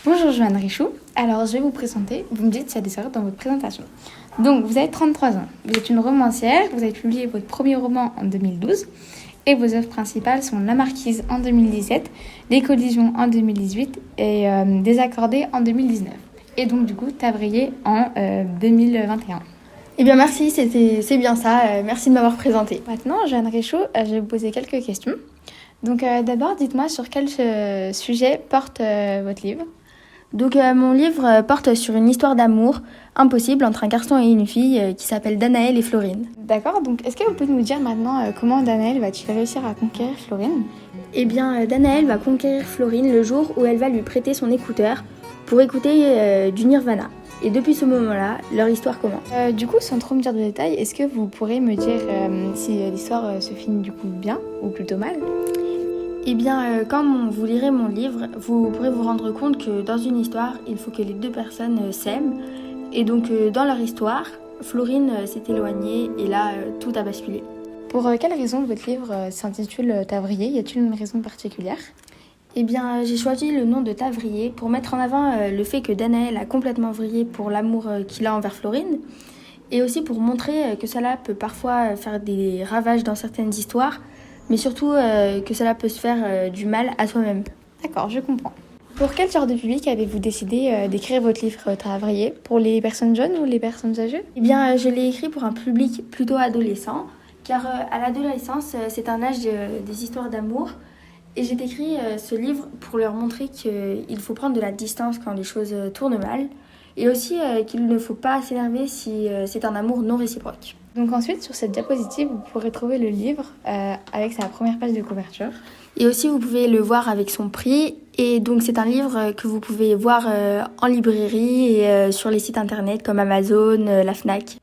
Bonjour Joanne Richoux, alors je vais vous présenter, vous me dites s'il y a des erreurs dans votre présentation. Donc vous avez 33 ans, vous êtes une romancière, vous avez publié votre premier roman en 2012 et vos œuvres principales sont La Marquise en 2017, Les Collisions en 2018 et Désaccordé en 2019. Et donc du coup Tavrier en 2021. Eh bien merci, c'est bien ça, merci de m'avoir présenté. Maintenant Joanne Richoux, je vais vous poser quelques questions. Donc d'abord dites-moi sur quel sujet porte votre livre. Donc mon livre porte sur une histoire d'amour impossible entre un garçon et une fille qui s'appelle Danaël et Florine. D'accord, donc est-ce que vous pouvez nous dire maintenant comment Danaël va-t-il réussir à conquérir Florine? Eh bien Danaël va conquérir Florine le jour où elle va lui prêter son écouteur pour écouter du Nirvana. Et depuis ce moment-là, leur histoire commence. Du coup, sans trop me dire de détails, est-ce que vous pourrez me dire si l'histoire se finit du coup bien ou plutôt mal? Eh bien, quand vous lirez mon livre, vous pourrez vous rendre compte que dans une histoire, il faut que les deux personnes s'aiment. Et donc, dans leur histoire, Florine s'est éloignée et là, tout a basculé. Pour quelle raison votre livre s'intitule Tavrier? Y a-t-il une raison particulière? Eh bien, j'ai choisi le nom de Tavrier pour mettre en avant le fait que Danaël a complètement vrillé pour l'amour qu'il a envers Florine. Et aussi pour montrer que cela peut parfois faire des ravages dans certaines histoires, mais surtout que cela peut se faire du mal à soi-même. D'accord, je comprends. Pour quel genre de public avez-vous décidé d'écrire votre livre Tavrier? Pour les personnes jeunes ou les personnes âgées? Eh bien, je l'ai écrit pour un public plutôt adolescent, car à l'adolescence, c'est un âge des histoires d'amour. Et j'ai écrit ce livre pour leur montrer qu'il faut prendre de la distance quand les choses tournent mal, et aussi qu'il ne faut pas s'énerver si c'est un amour non réciproque. Donc ensuite, sur cette diapositive, vous pourrez trouver le livre avec sa première page de couverture. Et aussi, vous pouvez le voir avec son prix. Et donc, c'est un livre que vous pouvez voir en librairie et sur les sites internet comme Amazon, la Fnac.